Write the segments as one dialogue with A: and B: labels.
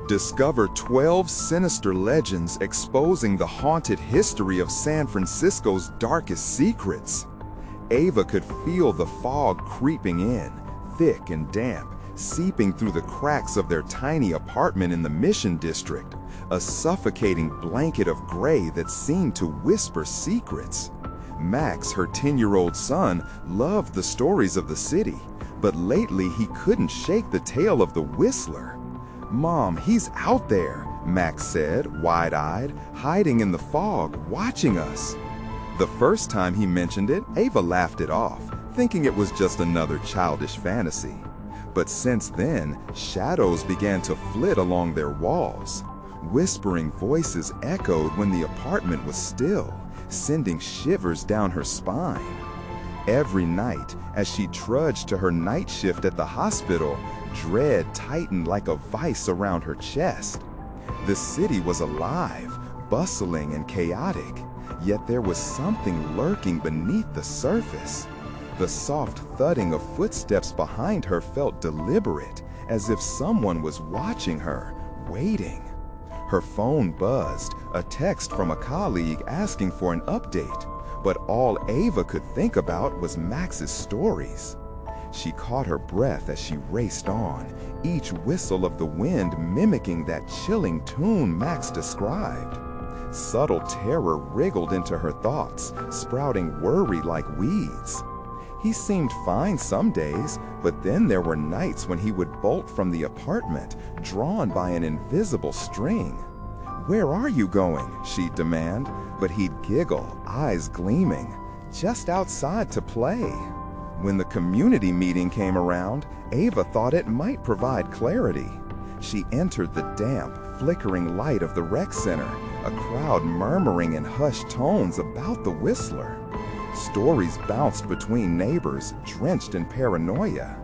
A: Discover 12 sinister legends exposing the haunted history of San Francisco's darkest secrets. Ava could feel the fog creeping in, thick and damp, seeping through the cracks of their tiny apartment in the Mission District, a suffocating blanket of gray that seemed to whisper secrets. Max, her 10-year-old son, loved the stories of the city, but lately he couldn't shake the tale of the Whistler. "Mom, he's out there," Max said, wide-eyed, hiding in the fog, watching us. The first time he mentioned it, Ava laughed it off, thinking it was just another childish fantasy. But since then, shadows began to flit along their walls. Whispering voices echoed when the apartment was still, sending shivers down her spine. Every night, as she trudged to her night shift at the hospital, dread tightened like a vice around her chest. The city was alive, bustling and chaotic, yet there was something lurking beneath the surface. The soft thudding of footsteps behind her felt deliberate, as if someone was watching her, waiting. Her phone buzzed, a text from a colleague asking for an update, but all Ava could think about was Max's stories. She caught her breath as she raced on, each whistle of the wind mimicking that chilling tune Max described. Subtle terror wriggled into her thoughts, sprouting worry like weeds. He seemed fine some days, but then there were nights when he would bolt from the apartment, drawn by an invisible string. "Where are you going?" she'd demand, but he'd giggle, eyes gleaming. "Just outside to play." When the community meeting came around, Ava thought it might provide clarity. She entered the damp, flickering light of the rec center, a crowd murmuring in hushed tones about the Whistler. Stories bounced between neighbors, drenched in paranoia.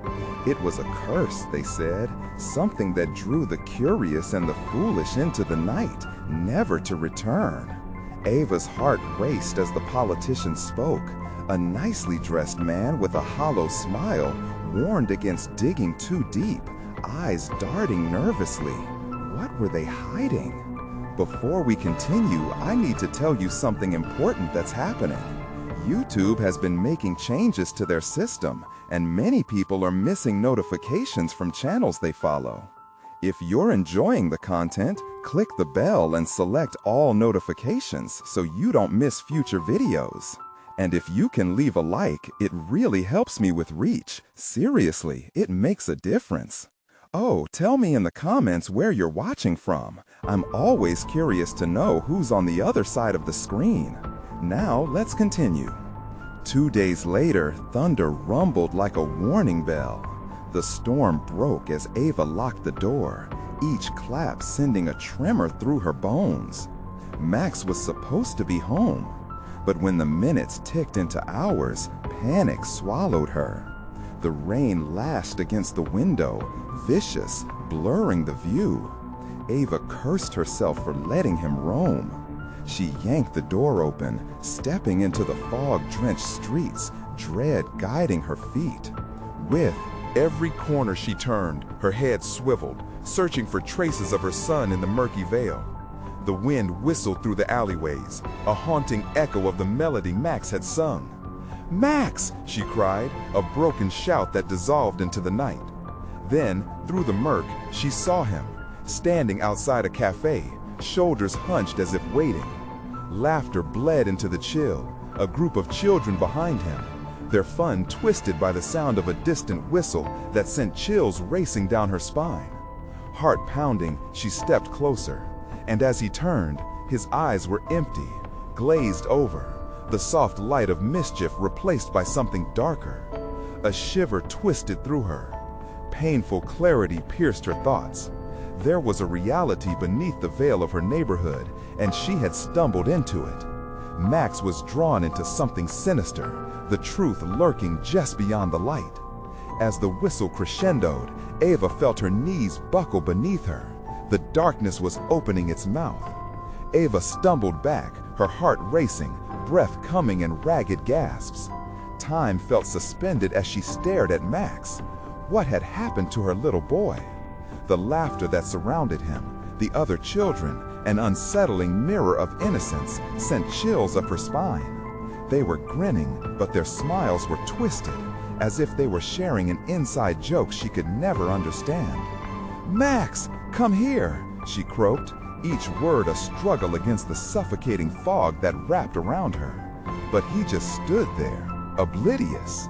A: It was a curse, they said, something that drew the curious and the foolish into the night, never to return. Ava's heart raced as the politician spoke. A nicely dressed man with a hollow smile warned against digging too deep, eyes darting nervously. What were they hiding? Before we continue, I need to tell you something important that's happening. YouTube has been making changes to their system, and many people are missing notifications from channels they follow. If you're enjoying the content, click the bell and select all notifications so you don't miss future videos. And if you can leave a like, it really helps me with reach. Seriously, it makes a difference. Oh, tell me in the comments where you're watching from. I'm always curious to know who's on the other side of the screen. Now, let's continue. 2 days later, thunder rumbled like a warning bell. The storm broke as Ava locked the door, each clap sending a tremor through her bones. Max was supposed to be home, but when the minutes ticked into hours, panic swallowed her. The rain lashed against the window, vicious, blurring the view. Ava cursed herself for letting him roam. She yanked the door open, stepping into the fog-drenched streets, dread guiding her feet. With every corner she turned, her head swiveled, searching for traces of her son in the murky veil. The wind whistled through the alleyways, a haunting echo of the melody Max had sung. "Max!" she cried, a broken shout that dissolved into the night. Then, through the murk, she saw him, standing outside a cafe, shoulders hunched as if waiting. Laughter bled into the chill, a group of children behind him, their fun twisted by the sound of a distant whistle that sent chills racing down her spine. Heart pounding, she stepped closer, and as he turned, his eyes were empty, glazed over, the soft light of mischief replaced by something darker. A shiver twisted through her. Painful clarity pierced her thoughts. There was a reality beneath the veil of her neighborhood, and she had stumbled into it. Max was drawn into something sinister, the truth lurking just beyond the light. As the whistle crescendoed, Ava felt her knees buckle beneath her. The darkness was opening its mouth. Ava stumbled back, her heart racing, breath coming in ragged gasps. Time felt suspended as she stared at Max. What had happened to her little boy? The laughter that surrounded him, The other children, an unsettling mirror of innocence, sent chills up her spine. They were grinning, but their smiles were twisted, as if they were sharing an inside joke she could never understand. "Max, come here," she croaked, each word a struggle against the suffocating fog that wrapped around her. But he just stood there, oblivious.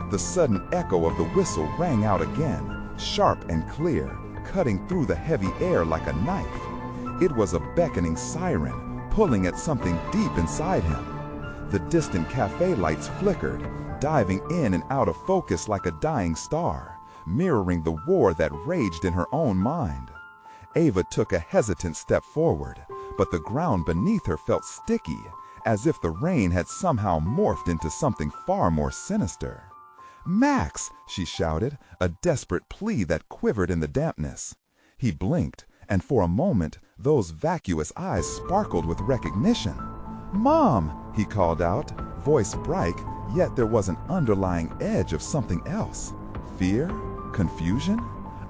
A: The sudden echo of the whistle rang out again, sharp and clear, cutting through the heavy air like a knife. It was a beckoning siren, pulling at something deep inside him. The distant cafe lights flickered, diving in and out of focus like a dying star, mirroring the war that raged in her own mind. Ava took a hesitant step forward, but the ground beneath her felt sticky, as if the rain had somehow morphed into something far more sinister. "Max!" she shouted, a desperate plea that quivered in the dampness. He blinked, and for a moment, those vacuous eyes sparkled with recognition. "Mom!" he called out, voice bright, yet there was an underlying edge of something else. Fear? Confusion?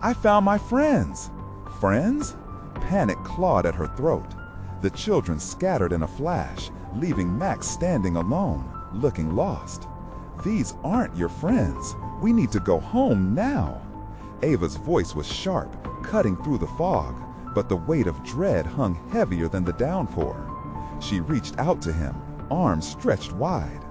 A: "I found my friends!" "Friends?" Panic clawed at her throat. The children scattered in a flash, leaving Max standing alone, looking lost. "These aren't your friends. We need to go home now." Ava's voice was sharp, cutting through the fog, but the weight of dread hung heavier than the downpour. She reached out to him, arms stretched wide.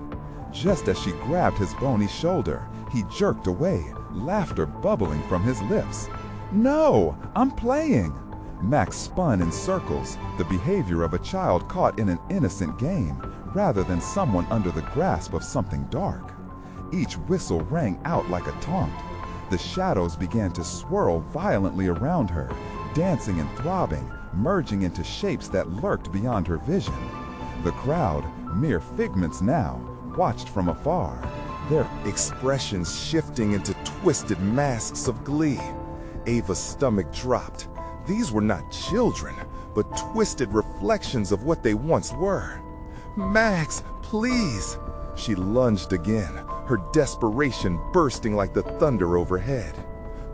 A: Just as she grabbed his bony shoulder, he jerked away, laughter bubbling from his lips. "No, I'm playing!" Max spun in circles, the behavior of a child caught in an innocent game, rather than someone under the grasp of something dark. Each whistle rang out like a taunt. The shadows began to swirl violently around her, dancing and throbbing, merging into shapes that lurked beyond her vision. The crowd, mere figments now, watched from afar, their expressions shifting into twisted masks of glee. Ava's stomach dropped. These were not children, but twisted reflections of what they once were. "Max, please!" She lunged again, her desperation bursting like the thunder overhead.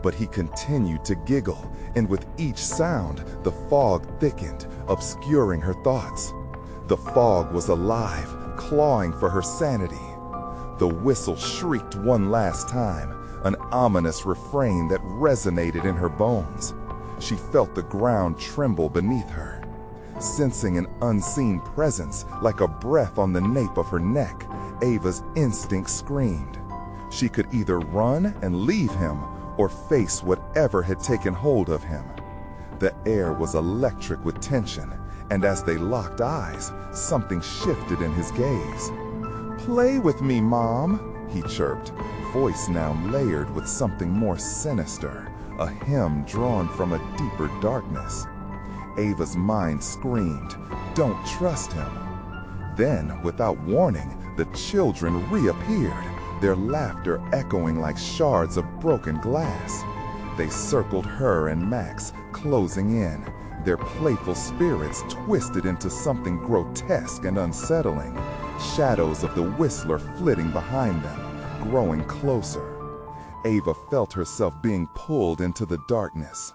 A: But he continued to giggle, and with each sound, the fog thickened, obscuring her thoughts. The fog was alive, clawing for her sanity. The whistle shrieked one last time, an ominous refrain that resonated in her bones. She felt the ground tremble beneath her. Sensing an unseen presence like a breath on the nape of her neck, Ava's instinct screamed. She could either run and leave him or face whatever had taken hold of him. The air was electric with tension, and as they locked eyes, something shifted in his gaze. "Play with me, Mom," he chirped, voice now layered with something more sinister, a hymn drawn from a deeper darkness. Ava's mind screamed, "Don't trust him." Then, without warning, the children reappeared, their laughter echoing like shards of broken glass. They circled her and Max, closing in, their playful spirits twisted into something grotesque and unsettling, shadows of the whistler flitting behind them, growing closer. Ava felt herself being pulled into the darkness.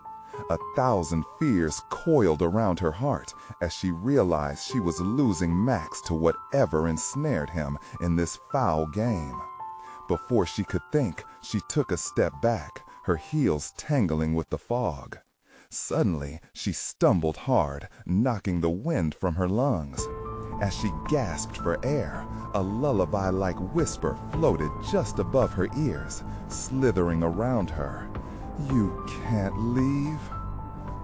A: 1,000 fears coiled around her heart as she realized she was losing Max to whatever ensnared him in this foul game. Before she could think, she took a step back, her heels tangling with the fog. Suddenly, she stumbled hard, knocking the wind from her lungs. As she gasped for air, a lullaby-like whisper floated just above her ears, slithering around her. "You can't leave."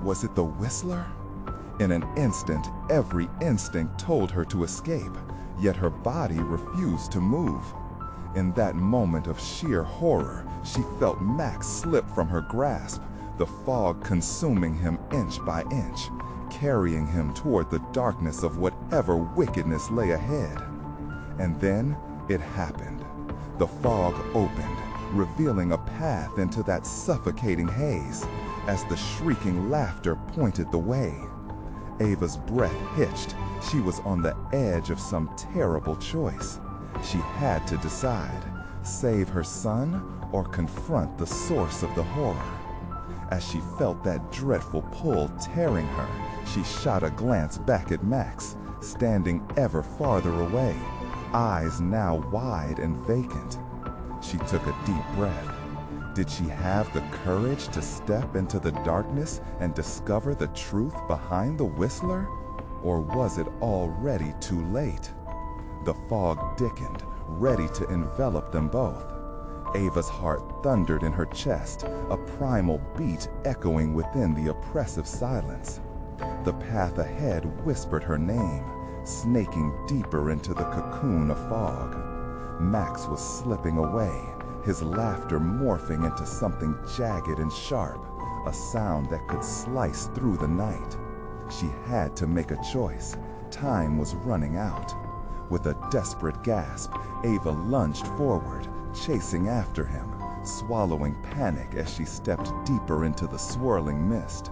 A: Was it the whistler? In an instant, every instinct told her to escape, yet her body refused to move. In that moment of sheer horror, she felt Max slip from her grasp, the fog consuming him inch by inch, carrying him toward the darkness of whatever wickedness lay ahead. And then it happened. The fog opened, revealing a path into that suffocating haze, as the shrieking laughter pointed the way. Ava's breath hitched. She was on the edge of some terrible choice. She had to decide, save her son or confront the source of the horror. As she felt that dreadful pull tearing her, she shot a glance back at Max, standing ever farther away, eyes now wide and vacant. She took a deep breath. Did she have the courage to step into the darkness and discover the truth behind the Whistler? Or was it already too late? The fog thickened, ready to envelop them both. Ava's heart thundered in her chest, a primal beat echoing within the oppressive silence. The path ahead whispered her name, snaking deeper into the cocoon of fog. Max was slipping away, his laughter morphing into something jagged and sharp, a sound that could slice through the night. She had to make a choice. Time was running out. With a desperate gasp, Ava lunged forward, chasing after him, swallowing panic as she stepped deeper into the swirling mist.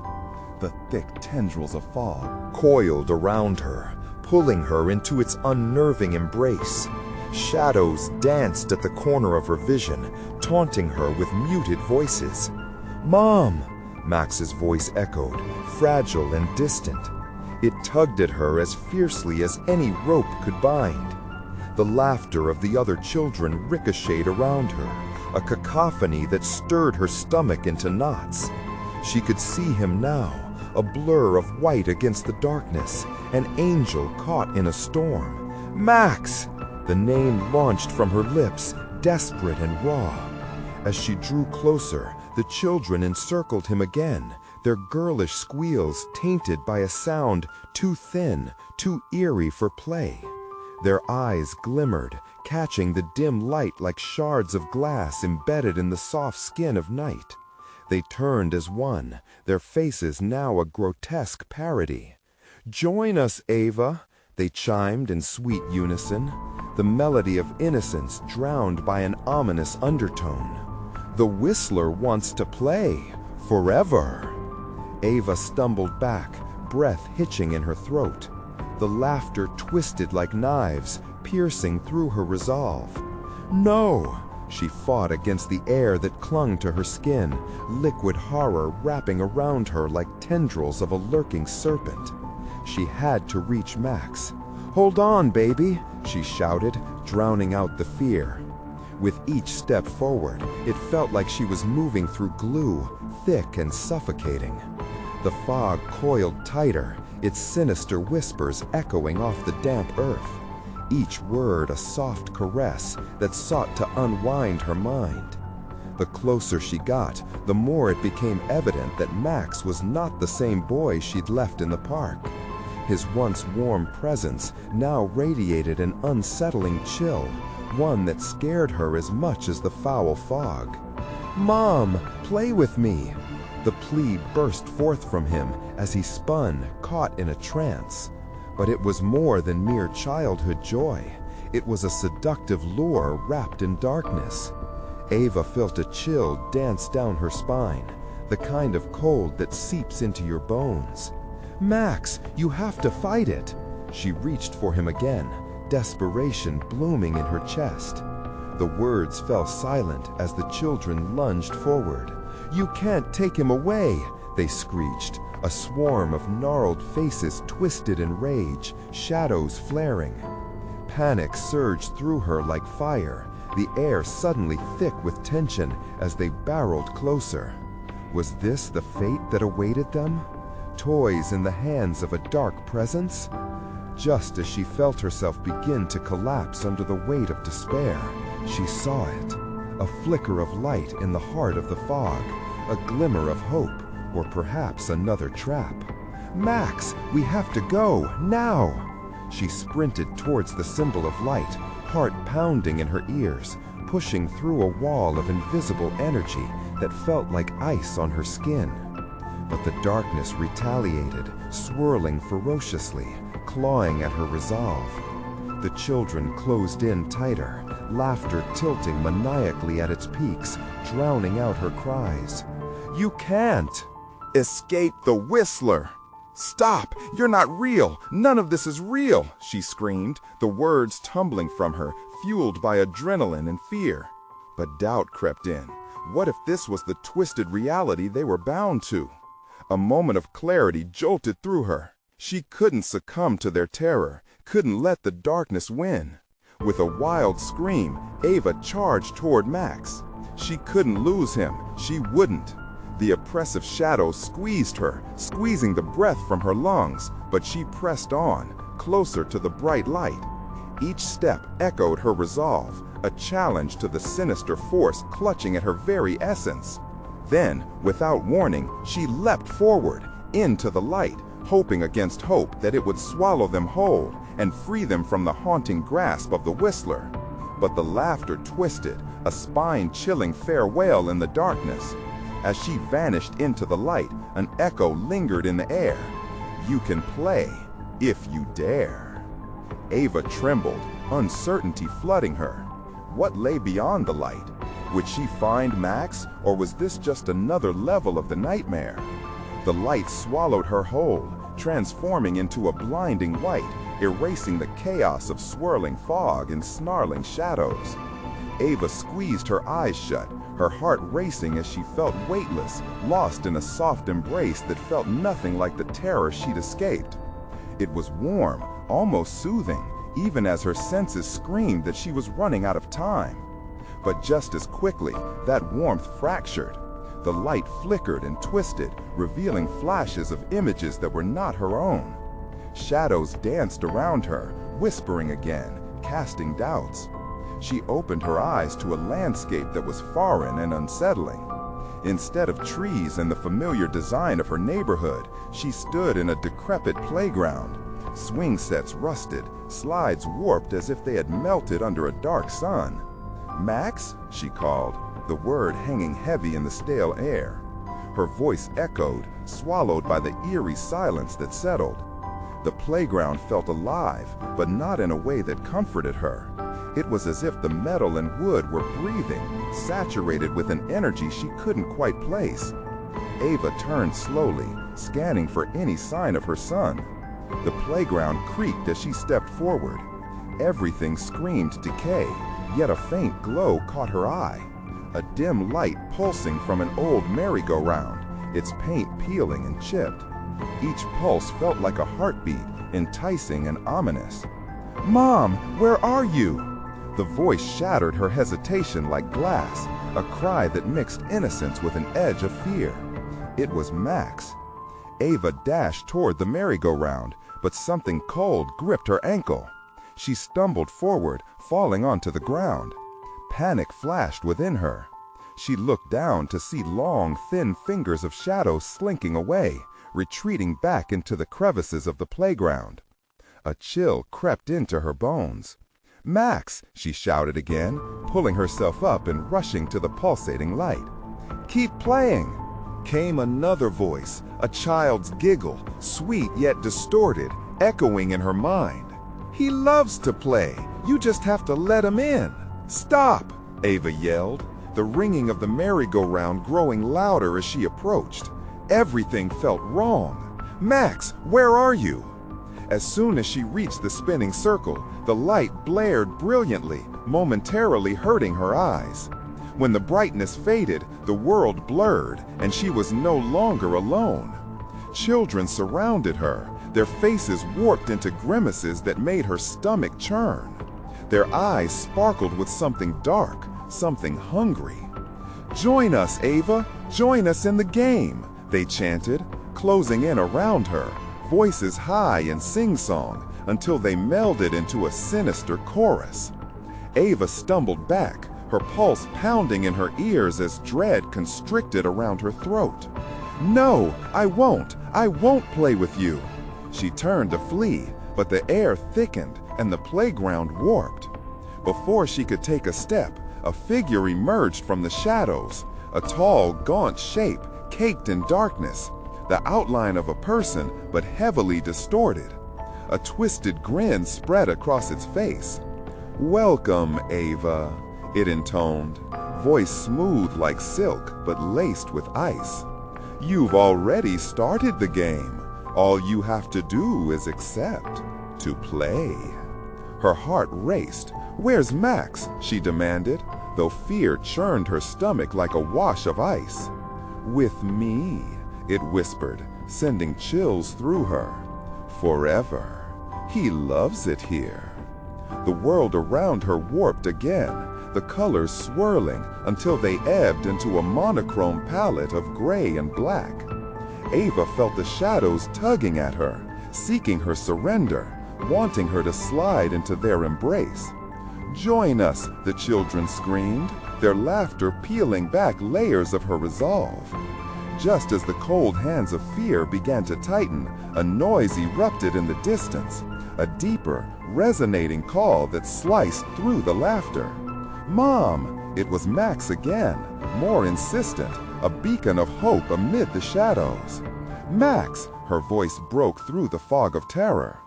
A: The thick tendrils of fog coiled around her, pulling her into its unnerving embrace. Shadows danced at the corner of her vision, taunting her with muted voices. "Mom!" Max's voice echoed, fragile and distant. It tugged at her as fiercely as any rope could bind. The laughter of the other children ricocheted around her, a cacophony that stirred her stomach into knots. She could see him now, a blur of white against the darkness, an angel caught in a storm. "Max!" The name launched from her lips, desperate and raw. As she drew closer, the children encircled him again, their girlish squeals tainted by a sound too thin, too eerie for play. Their eyes glimmered, catching the dim light like shards of glass embedded in the soft skin of night. They turned as one, their faces now a grotesque parody. "Join us, Ava," they chimed in sweet unison, the melody of innocence drowned by an ominous undertone. "The Whistler wants to play, forever." Ava stumbled back, breath hitching in her throat. The laughter twisted like knives, piercing through her resolve. "No!" She fought against the air that clung to her skin, liquid horror wrapping around her like tendrils of a lurking serpent. She had to reach Max. "Hold on, baby!" she shouted, drowning out the fear. With each step forward, it felt like she was moving through glue, thick and suffocating. The fog coiled tighter, its sinister whispers echoing off the damp earth, each word a soft caress that sought to unwind her mind. The closer she got, the more it became evident that Max was not the same boy she'd left in the park. His once warm presence now radiated an unsettling chill, one that scared her as much as the foul fog. "Mom, play with me!" The plea burst forth from him as he spun, caught in a trance. But it was more than mere childhood joy. It was a seductive lure wrapped in darkness. Ava felt a chill dance down her spine, the kind of cold that seeps into your bones. "Max, you have to fight it!" She reached for him again, desperation blooming in her chest. The words fell silent as the children lunged forward. "You can't take him away!" they screeched, a swarm of gnarled faces twisted in rage, shadows flaring. Panic surged through her like fire, the air suddenly thick with tension as they barreled closer. Was this the fate that awaited them? Toys in the hands of a dark presence? Just as she felt herself begin to collapse under the weight of despair, she saw it. A flicker of light in the heart of the fog, a glimmer of hope, or perhaps another trap. "Max, we have to go, now!" She sprinted towards the symbol of light, heart pounding in her ears, pushing through a wall of invisible energy that felt like ice on her skin. But the darkness retaliated, swirling ferociously, clawing at her resolve. The children closed in tighter, laughter tilting maniacally at its peaks, drowning out her cries. "You can't!" "Escape the Whistler!" "Stop! You're not real! None of this is real!" she screamed, the words tumbling from her, fueled by adrenaline and fear. But doubt crept in. What if this was the twisted reality they were bound to? A moment of clarity jolted through her. She couldn't succumb to their terror, couldn't let the darkness win. With a wild scream, Ava charged toward Max. She couldn't lose him, she wouldn't. The oppressive shadows squeezed her, squeezing the breath from her lungs, but she pressed on, closer to the bright light. Each step echoed her resolve, a challenge to the sinister force clutching at her very essence. Then, without warning, she leapt forward, into the light, hoping against hope that it would swallow them whole and free them from the haunting grasp of the Whistler. But the laughter twisted, a spine-chilling farewell in the darkness. As she vanished into the light, an echo lingered in the air. You can play, if you dare. Ava trembled, uncertainty flooding her. What lay beyond the light? Would she find Max, or was this just another level of the nightmare? The light swallowed her whole, transforming into a blinding white, erasing the chaos of swirling fog and snarling shadows. Ava squeezed her eyes shut, her heart racing as she felt weightless, lost in a soft embrace that felt nothing like the terror she'd escaped. It was warm, almost soothing, even as her senses screamed that she was running out of time. But just as quickly, that warmth fractured. The light flickered and twisted, revealing flashes of images that were not her own. Shadows danced around her, whispering again, casting doubts. She opened her eyes to a landscape that was foreign and unsettling. Instead of trees and the familiar design of her neighborhood, she stood in a decrepit playground. Swing sets rusted, slides warped as if they had melted under a dark sun. "Max?" she called, the word hanging heavy in the stale air. Her voice echoed, swallowed by the eerie silence that settled. The playground felt alive, but not in a way that comforted her. It was as if the metal and wood were breathing, saturated with an energy she couldn't quite place. Ava turned slowly, scanning for any sign of her son. The playground creaked as she stepped forward. Everything screamed decay, yet a faint glow caught her eye. A dim light pulsing from an old merry-go-round, its paint peeling and chipped. Each pulse felt like a heartbeat, enticing and ominous. "Mom, where are you?" The voice shattered her hesitation like glass, a cry that mixed innocence with an edge of fear. It was Max. Ava dashed toward the merry-go-round, but something cold gripped her ankle. She stumbled forward, falling onto the ground. Panic flashed within her. She looked down to see long, thin fingers of shadow slinking away, retreating back into the crevices of the playground. A chill crept into her bones. "Max!" she shouted again, pulling herself up and rushing to the pulsating light. "Keep playing!" Came another voice, a child's giggle, sweet yet distorted, echoing in her mind. "He loves to play. You just have to let him in." "Stop!" Ava yelled, the ringing of the merry-go-round growing louder as she approached. Everything felt wrong. "Max, where are you?" As soon as she reached the spinning circle, the light blared brilliantly, momentarily hurting her eyes. When the brightness faded, the world blurred, and she was no longer alone. Children surrounded her, their faces warped into grimaces that made her stomach churn. Their eyes sparkled with something dark, something hungry. "Join us, Ava! Join us in the game!" they chanted, closing in around her, voices high and sing-song, until they melded into a sinister chorus. Ava stumbled back, her pulse pounding in her ears as dread constricted around her throat. "No, I won't play with you." She turned to flee, but the air thickened and the playground warped. Before she could take a step, a figure emerged from the shadows, a tall, gaunt shape caked in darkness, the outline of a person but heavily distorted. A twisted grin spread across its face. "Welcome, Ava," it intoned, voice smooth like silk but laced with ice. "You've already started the game. All you have to do is accept to play." Her heart raced. "Where's Max?" she demanded. though fear churned her stomach like a wash of ice. "With me," it whispered, sending chills through her. "Forever. He loves it here." The world around her warped again, the colors swirling until they ebbed into a monochrome palette of gray and black. Ava felt the shadows tugging at her, seeking her surrender, wanting her to slide into their embrace. "Join us," the children screamed, their laughter peeling back layers of her resolve. Just as the cold hands of fear began to tighten, a noise erupted in the distance, a deeper, resonating call that sliced through the laughter. "Mom!" It was Max again, more insistent, a beacon of hope amid the shadows. "Max!" Her voice broke through the fog of terror.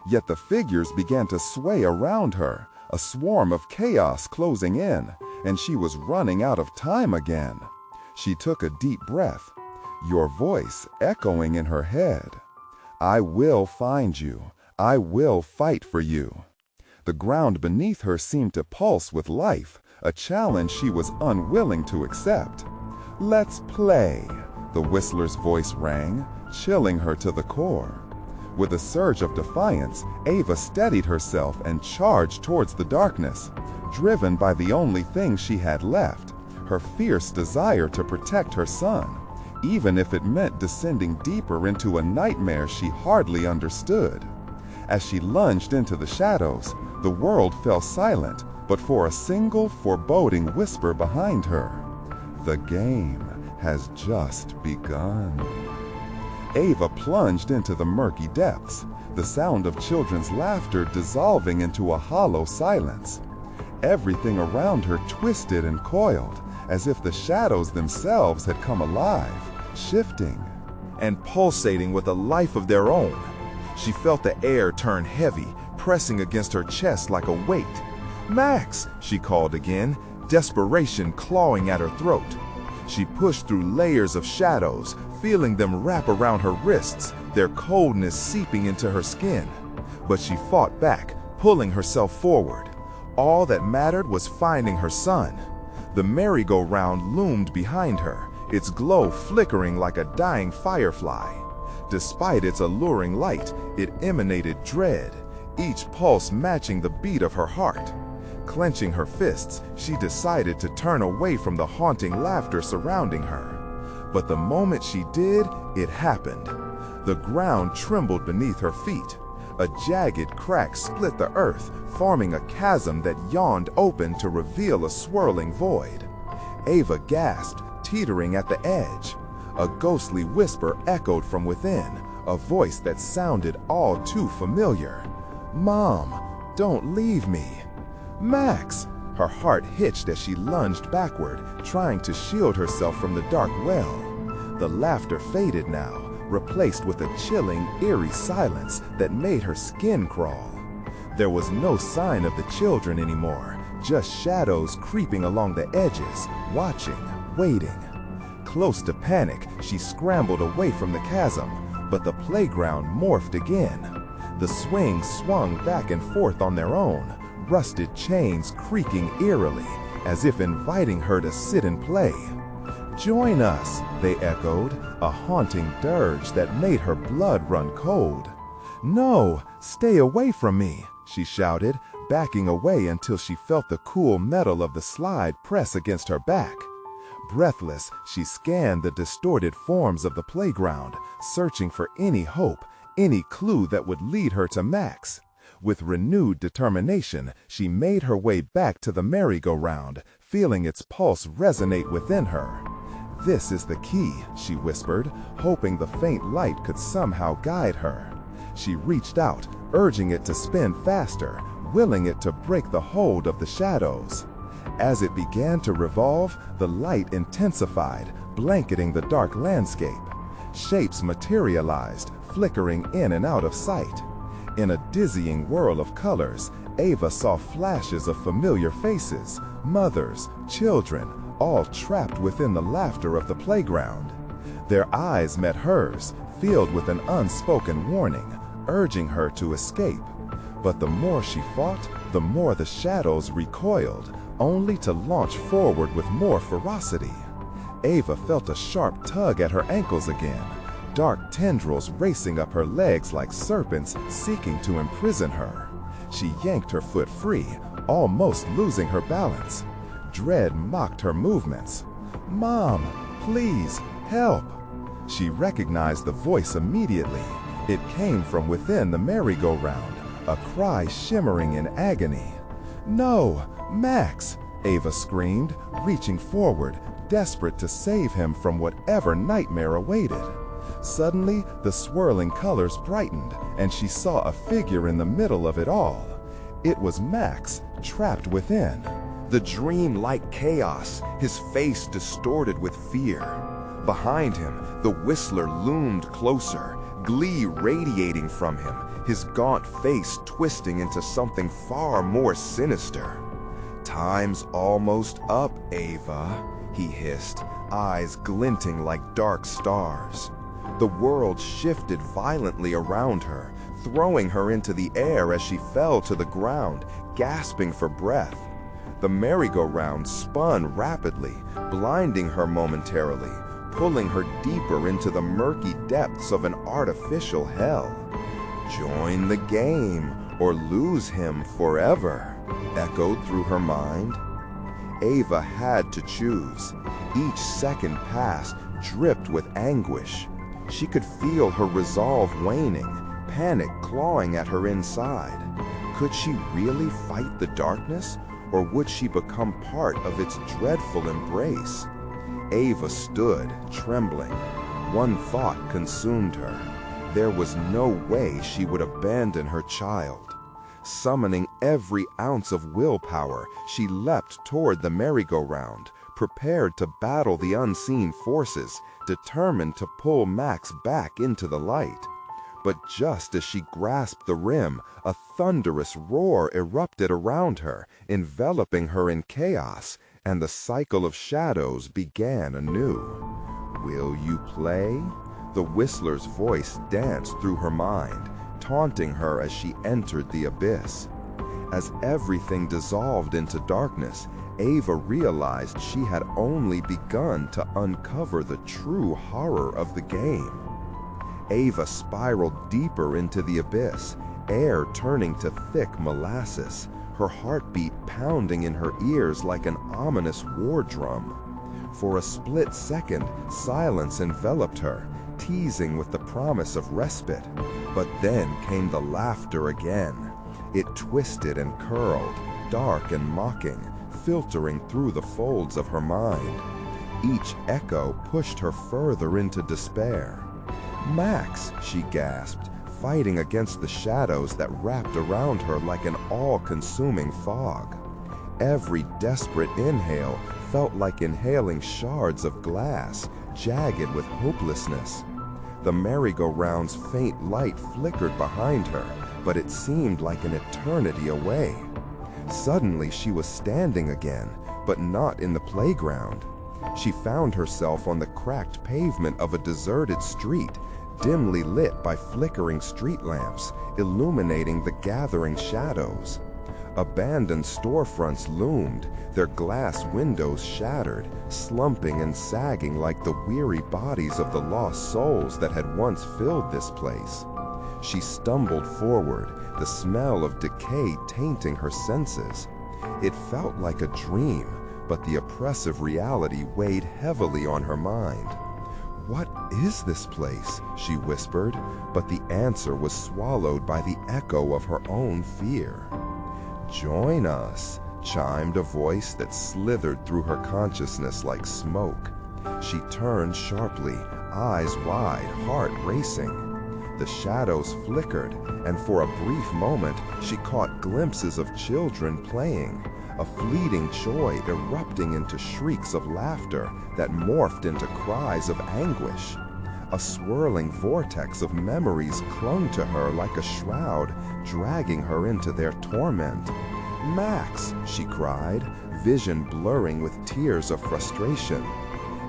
A: Yet the figures began to sway around her, a swarm of chaos closing in, and she was running out of time again. She took a deep breath, your voice echoing in her head. "I will find you. I will fight for you." The ground beneath her seemed to pulse with life, a challenge she was unwilling to accept. "Let's play," the Whistler's voice rang, chilling her to the core. With a surge of defiance, Ava steadied herself and charged towards the darkness, driven by the only thing she had left, her fierce desire to protect her son, even if it meant descending deeper into a nightmare she hardly understood. As she lunged into the shadows, the world fell silent, but for a single foreboding whisper behind her. "The game has just begun." Ava plunged into the murky depths, the sound of children's laughter dissolving into a hollow silence. Everything around her twisted and coiled, as if the shadows themselves had come alive, shifting
B: and pulsating with a life of their own. She felt the air turn heavy, pressing against her chest like a weight. "Max!" she called again, desperation clawing at her throat. She pushed through layers of shadows, feeling them wrap around her wrists, their coldness seeping into her skin. But she fought back, pulling herself forward. All that mattered was finding her son. The merry-go-round loomed behind her, its glow flickering like a dying firefly. Despite its alluring light, it emanated dread, each pulse matching the beat of her heart. Clenching her fists, she decided to turn away from the haunting laughter surrounding her. But the moment she did, it happened. The ground trembled beneath her feet. A jagged crack split the earth, forming a chasm that yawned open to reveal a swirling void. Ava gasped, teetering at the edge. A ghostly whisper echoed from within, a voice that sounded all too familiar. "Mom, don't leave me." "Max!" Her heart hitched as she lunged backward, trying to shield herself from the dark well. The laughter faded now, replaced with a chilling, eerie silence that made her skin crawl. There was no sign of the children anymore, just shadows creeping along the edges, watching, waiting. Close to panic, she scrambled away from the chasm, but the playground morphed again. The swings swung back and forth on their own, rusted chains creaking eerily, as if inviting her to sit and play. "Join us," they echoed, a haunting dirge that made her blood run cold. "No, stay away from me," she shouted, backing away until she felt the cool metal of the slide press against her back. Breathless, she scanned the distorted forms of the playground, searching for any hope, any clue that would lead her to Max. With renewed determination, she made her way back to the merry-go-round, feeling its pulse resonate within her. "This is the key," she whispered, hoping the faint light could somehow guide her. She reached out, urging it to spin faster, willing it to break the hold of the shadows. As it began to revolve, the light intensified, blanketing the dark landscape. Shapes materialized, flickering in and out of sight. In a dizzying whirl of colors, Ava saw flashes of familiar faces, mothers, children, all trapped within the laughter of the playground. Their eyes met hers, filled with an unspoken warning, urging her to escape. But the more she fought, the more the shadows recoiled, only to launch forward with more ferocity. Ava felt a sharp tug at her ankles again, dark tendrils racing up her legs like serpents seeking to imprison her. She yanked her foot free, almost losing her balance. Dread mocked her movements. "Mom, please, help!" She recognized the voice immediately. It came from within the merry-go-round, a cry shimmering in agony. "No, Max!" Ava screamed, reaching forward, desperate to save him from whatever nightmare awaited. Suddenly, the swirling colors brightened, and she saw a figure in the middle of it all. It was Max, trapped within.
A: The dream-like chaos, his face distorted with fear. Behind him, the Whistler loomed closer, glee radiating from him, his gaunt face twisting into something far more sinister. "Time's almost up, Ava," he hissed, eyes glinting like dark stars. The world shifted violently around her, throwing her into the air as she fell to the ground, gasping for breath. The merry-go-round spun rapidly, blinding her momentarily, pulling her deeper into the murky depths of an artificial hell. "Join the game, or lose him forever," echoed through her mind. Ava had to choose. Each second passed, dripped with anguish. She could feel her resolve waning, panic clawing at her inside. Could she really fight the darkness, or would she become part of its dreadful embrace? Ava stood, trembling. One thought consumed her. There was no way she would abandon her child. Summoning every ounce of willpower, she leapt toward the merry-go-round, prepared to battle the unseen forces, determined to pull Max back into the light. But just as she grasped the rim, a thunderous roar erupted around her, enveloping her in chaos, and the cycle of shadows began anew. "Will you play?" The Whistler's voice danced through her mind, taunting her as she entered the abyss. As everything dissolved into darkness, Ava realized she had only begun to uncover the true horror of the game. Ava spiraled deeper into the abyss, air turning to thick molasses, her heartbeat pounding in her ears like an ominous war drum. For a split second, silence enveloped her, teasing with the promise of respite. But then came the laughter again. It twisted and curled, dark and mocking, filtering through the folds of her mind. Each echo pushed her further into despair. "Max," she gasped, fighting against the shadows that wrapped around her like an all-consuming fog. Every desperate inhale felt like inhaling shards of glass, jagged with hopelessness. The merry-go-round's faint light flickered behind her, but it seemed like an eternity away. Suddenly she was standing again, but not in the playground. She found herself on the cracked pavement of a deserted street, dimly lit by flickering street lamps, illuminating the gathering shadows. Abandoned storefronts loomed, their glass windows shattered, slumping and sagging like the weary bodies of the lost souls that had once filled this place. She stumbled forward, the smell of decay tainting her senses. It felt like a dream, but the oppressive reality weighed heavily on her mind. "What is this place?" she whispered, but the answer was swallowed by the echo of her own fear. "Join us," chimed a voice that slithered through her consciousness like smoke. She turned sharply, eyes wide, heart racing. The shadows flickered, and for a brief moment she caught glimpses of children playing, a fleeting joy erupting into shrieks of laughter that morphed into cries of anguish. A swirling vortex of memories clung to her like a shroud, dragging her into their torment. "Max!" she cried, vision blurring with tears of frustration.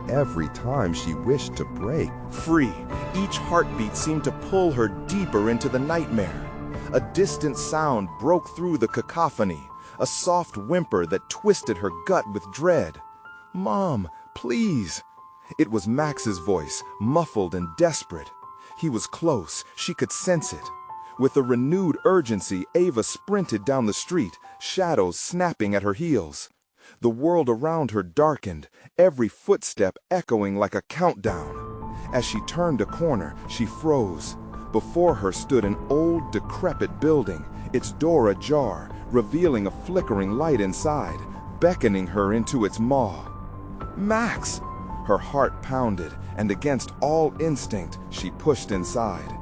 A: Every time she wished to break free, each heartbeat seemed to pull her deeper into the nightmare. A distant sound broke through the cacophony,
B: a soft whimper that twisted her gut with dread. "Mom, please." It was Max's voice, muffled and desperate. He was close, she could sense it. With a renewed urgency, Ava sprinted down the street, shadows snapping at her heels. The world around her darkened, every footstep echoing like a countdown. As she turned a corner, she froze. Before her stood an old, decrepit building, its door ajar, revealing a flickering light inside, beckoning her into its maw. "Max!" Her heart pounded, and against all instinct, she pushed inside.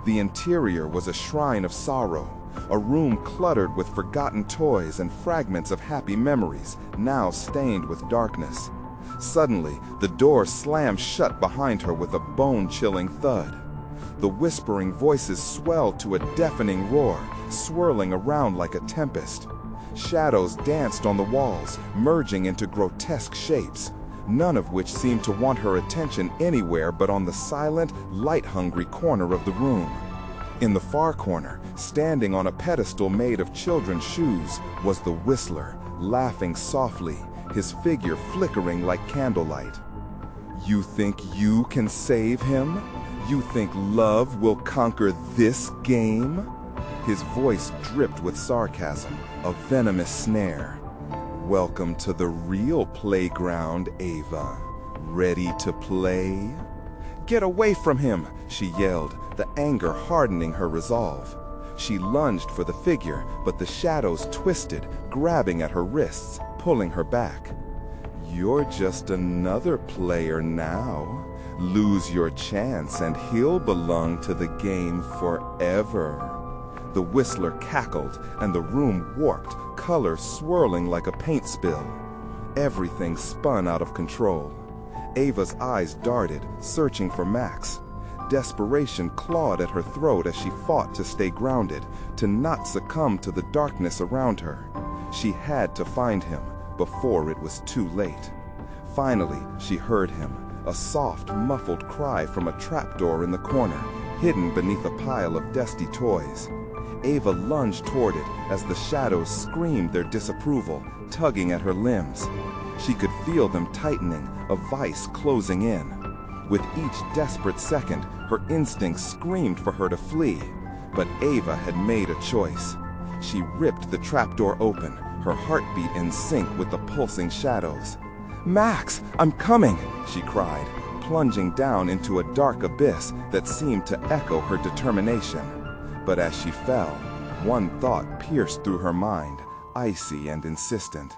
B: The interior was a shrine of sorrow, a room cluttered with forgotten toys and fragments of happy memories, now stained with darkness. Suddenly, the door slammed shut behind her with a bone-chilling thud. The whispering voices swelled to a deafening roar, swirling around like a tempest. Shadows danced on the walls, merging into grotesque shapes, none of which seemed to want her attention anywhere but on the silent, light-hungry corner of the room. In the far corner, standing on a pedestal made of children's shoes, was the Whistler, laughing softly, his figure flickering like candlelight. "You think you can save him? You think love will conquer this game?" His voice dripped with sarcasm, a venomous snare. "Welcome to the real playground, Ava. Ready to play?" "Get away from him!" she yelled, the anger hardening her resolve. She lunged for the figure, but the shadows twisted, grabbing at her wrists, pulling her back. "You're just another player now. Lose your chance and he'll belong to the game forever." The Whistler cackled, and the room warped, color swirling like a paint spill. Everything spun out of control. Ava's eyes darted, searching for Max. Desperation clawed at her throat as she fought to stay grounded, to not succumb to the darkness around her. She had to find him before it was too late. Finally, she heard him, a soft, muffled cry from a trapdoor in the corner, hidden beneath a pile of dusty toys. Ava lunged toward it as the shadows screamed their disapproval, tugging at her limbs. She could feel them tightening, a vice closing in. With each desperate second, her instincts screamed for her to flee. But Ava had made a choice. She ripped the trapdoor open, her heartbeat in sync with the pulsing shadows. "Max, I'm coming!" she cried, plunging down into a dark abyss that seemed to echo her determination. But as she fell, one thought pierced through her mind, icy and insistent.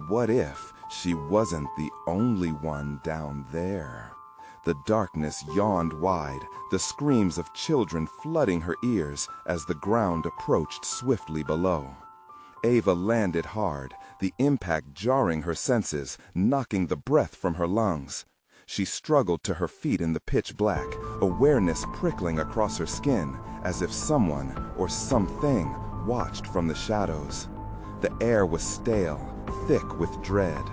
B: What if she wasn't the only one down there? The darkness yawned wide, the screams of children flooding her ears as the ground approached swiftly below. Ava landed hard, the impact jarring her senses, knocking the breath from her lungs. She struggled to her feet in the pitch black, awareness prickling across her skin, as if someone or something watched from the shadows. The air was stale, thick with dread.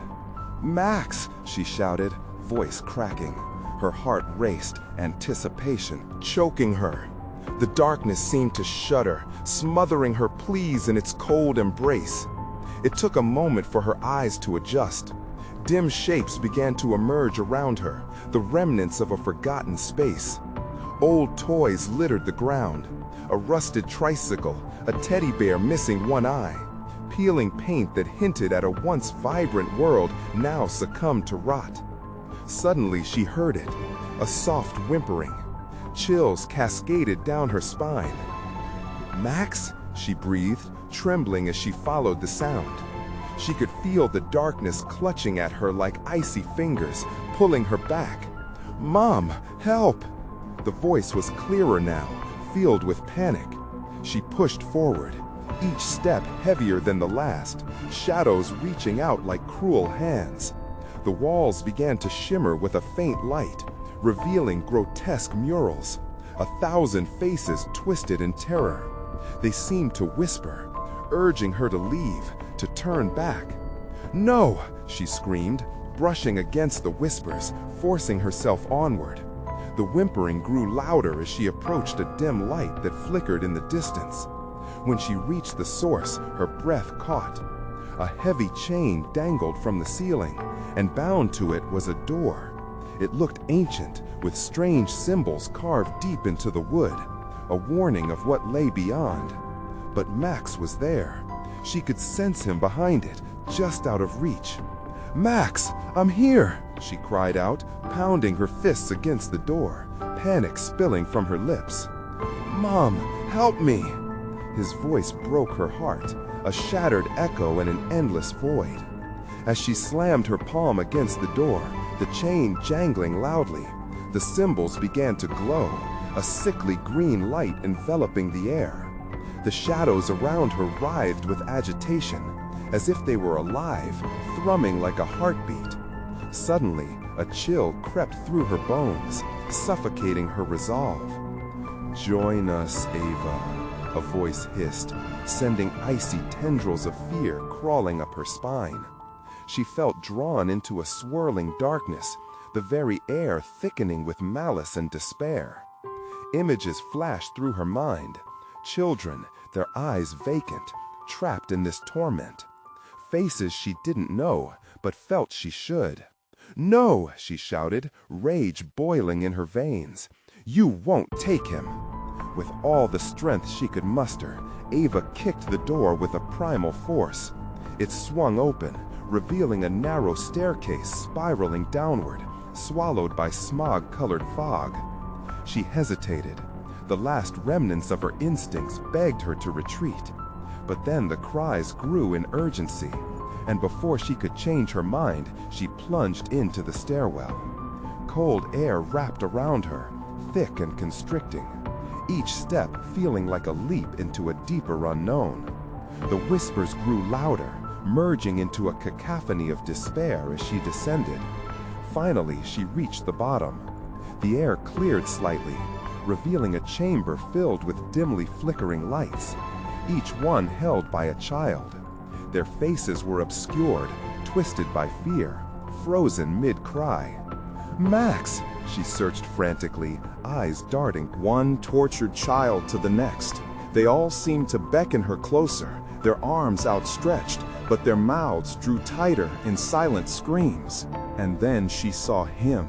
B: "Max!" she shouted, voice cracking. Her heart raced, anticipation choking her. The darkness seemed to shudder, smothering her pleas in its cold embrace. It took a moment for her eyes to adjust. Dim shapes began to emerge around her, the remnants of a forgotten space. Old toys littered the ground, a rusted tricycle, a teddy bear missing one eye. Peeling paint that hinted at a once vibrant world now succumbed to rot. Suddenly she heard it, a soft whimpering. Chills cascaded down her spine. "Max?" she breathed, trembling as she followed the sound. She could feel the darkness clutching at her like icy fingers, pulling her back. "Mom, help!" The voice was clearer now, filled with panic. She pushed forward, each step heavier than the last, shadows reaching out like cruel hands. The walls began to shimmer with a faint light, revealing grotesque murals. 1,000 faces twisted in terror. They seemed to whisper, urging her to leave, to turn back. "No!" she screamed, brushing against the whispers, forcing herself onward. The whimpering grew louder as she approached a dim light that flickered in the distance. When she reached the source, her breath caught. A heavy chain dangled from the ceiling, and bound to it was a door. It looked ancient, with strange symbols carved deep into the wood, a warning of what lay beyond. But Max was there. She could sense him behind it, just out of reach. "Max, I'm here!" she cried out, pounding her fists against the door, panic spilling from her lips. "Mom, help me!" His voice broke her heart, a shattered echo in an endless void. As she slammed her palm against the door, the chain jangling loudly, the symbols began to glow, a sickly green light enveloping the air. The shadows around her writhed with agitation, as if they were alive, thrumming like a heartbeat. Suddenly, a chill crept through her bones, suffocating her resolve. "Join us, Ava," a voice hissed, sending icy tendrils of fear crawling up her spine. She felt drawn into a swirling darkness, the very air thickening with malice and despair. Images flashed through her mind. Children, their eyes vacant, trapped in this torment. Faces she didn't know, but felt she should. "No!" she shouted, rage boiling in her veins. "You won't take him!" With all the strength she could muster, Ava kicked the door with a primal force. It swung open, revealing a narrow staircase spiraling downward, swallowed by smog-colored fog. She hesitated. The last remnants of her instincts begged her to retreat. But then the cries grew in urgency, and before she could change her mind, she plunged into the stairwell. Cold air wrapped around her, thick and constricting, each step feeling like a leap into a deeper unknown. The whispers grew louder, merging into a cacophony of despair as she descended. Finally, she reached the bottom. The air cleared slightly, revealing a chamber filled with dimly flickering lights, each one held by a child. Their faces were obscured, twisted by fear, frozen mid-cry. "Max!" she searched frantically, eyes darting one tortured child to the next. They all seemed to beckon her closer, their arms outstretched, but their mouths drew tighter in silent screams. And then she saw him,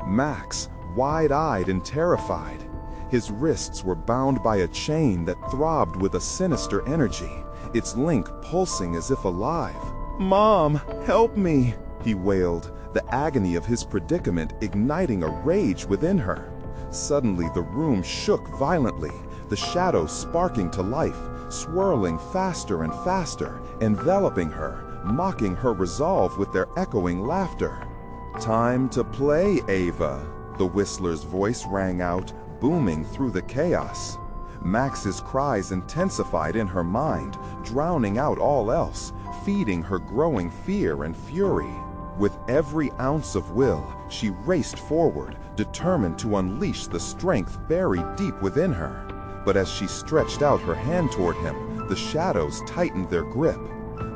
B: Max, wide-eyed and terrified. His wrists were bound by a chain that throbbed with a sinister energy, its link pulsing as if alive. "Mom, help me!" he wailed, the agony of his predicament igniting a rage within her. Suddenly the room shook violently, the shadows sparking to life, swirling faster and faster, enveloping her, mocking her resolve with their echoing laughter. "Time to play, Ava," the Whistler's voice rang out, booming through the chaos. Max's cries intensified in her mind, drowning out all else, feeding her growing fear and fury. With every ounce of will, she raced forward, determined to unleash the strength buried deep within her. But as she stretched out her hand toward him, the shadows tightened their grip.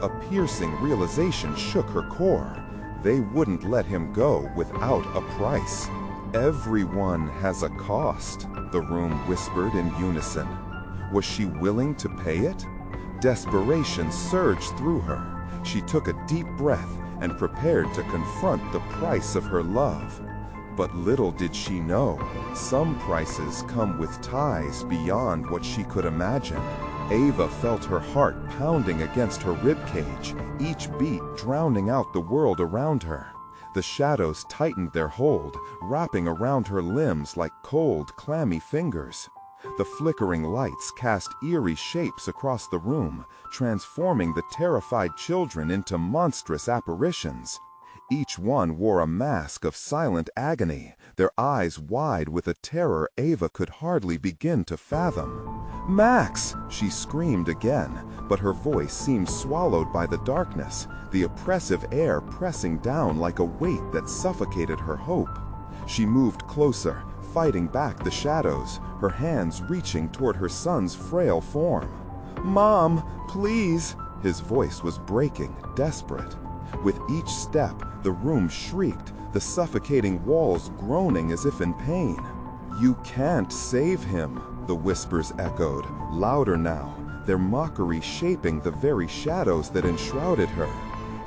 B: A piercing realization shook her core. They wouldn't let him go without a price. "Everyone has a cost," the room whispered in unison. Was she willing to pay it? Desperation surged through her. She took a deep breath and prepared to confront the price of her love. But little did she know, some prices come with ties beyond what she could imagine. Ava felt her heart pounding against her ribcage, each beat drowning out the world around her. The shadows tightened their hold, wrapping around her limbs like cold, clammy fingers. The flickering lights cast eerie shapes across the room, transforming the terrified children into monstrous apparitions. Each one wore a mask of silent agony, their eyes wide with a terror Ava could hardly begin to fathom. "Max!" she screamed again, but her voice seemed swallowed by the darkness, the oppressive air pressing down like a weight that suffocated her hope. She moved closer, fighting back the shadows, her hands reaching toward her son's frail form. "Mom, please!" His voice was breaking, desperate. With each step, the room shrieked, the suffocating walls groaning as if in pain. "You can't save him," the whispers echoed, louder now,
A: their mockery shaping the very shadows that enshrouded her.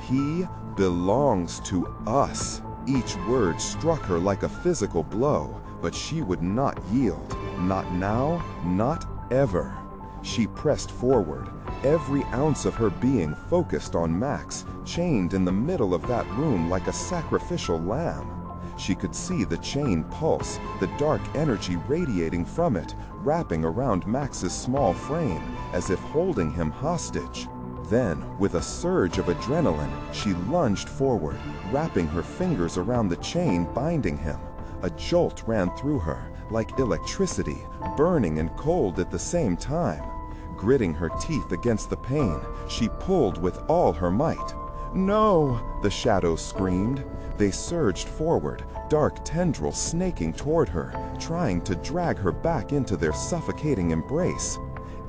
A: He belongs to us. Each word struck her like a physical blow, but she would not yield. Not now, not ever. She pressed forward, every ounce of her being focused on Max, chained in the middle of that room like a sacrificial lamb. She could see the chain pulse, the dark energy radiating from it, wrapping around Max's small frame, as if holding him hostage. Then, with a surge of adrenaline, she lunged forward, wrapping her fingers around the chain binding him. A jolt ran through her, like electricity, burning and cold at the same time. Gritting her teeth against the pain, she pulled with all her might. "No!" the shadows screamed. They surged forward, dark tendrils snaking toward her, trying to drag her back into their suffocating embrace.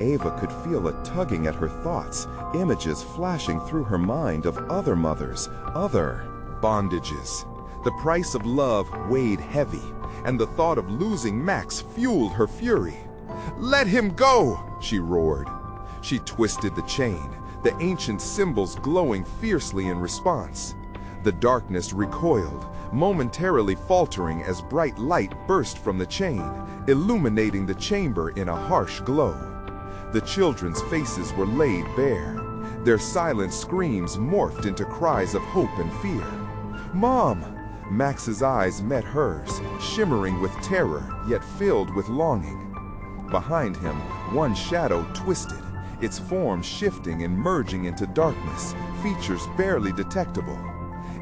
A: Ava could feel a tugging at her thoughts, images flashing through her mind of other mothers, other bondages. The price of love weighed heavy, and the thought of losing Max fueled her fury. "Let him go!" she roared. She twisted the chain, the ancient symbols glowing fiercely in response. The darkness recoiled, momentarily faltering as bright light burst from the chain, illuminating the chamber in a harsh glow. The children's faces were laid bare. Their silent screams morphed into cries of hope and fear. "Mom!" Max's eyes met hers, shimmering with terror, yet filled with longing. Behind him, one shadow twisted, its form shifting and merging into darkness, features barely detectable.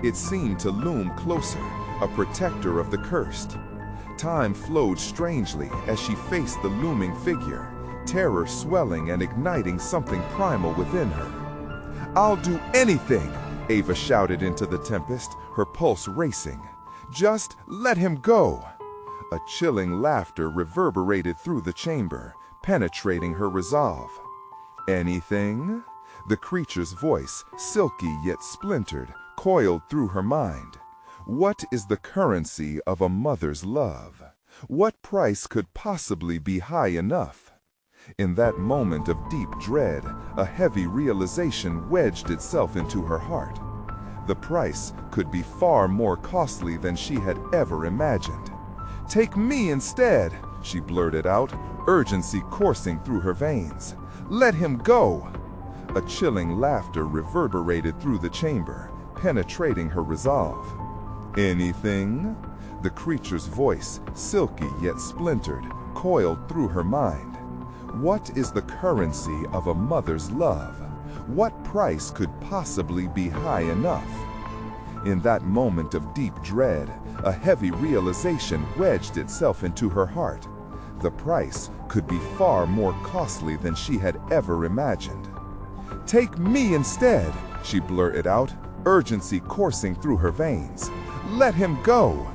A: It seemed to loom closer, a protector of the cursed. Time flowed strangely as she faced the looming figure, terror swelling and igniting something primal within her. "I'll do anything!" Ava shouted into the tempest, her pulse racing. "Just let him go!" A chilling laughter reverberated through the chamber, penetrating her resolve. "Anything?" The creature's voice, silky yet splintered, coiled through her mind. What is the currency of a mother's love? What price could possibly be high enough? In that moment of deep dread, a heavy realization wedged itself into her heart. The price could be far more costly than she had ever imagined. "Take me instead," she blurted out, urgency coursing through her veins. "Let him go!" A chilling laughter reverberated through the chamber, penetrating her resolve. "Anything?" The creature's voice, silky yet splintered, coiled through her mind. What is the currency of a mother's love? What price could possibly be high enough? In that moment of deep dread, a heavy realization wedged itself into her heart. The price could be far more costly than she had ever imagined. "Take me instead," she blurted out, urgency coursing through her veins. "Let him go!"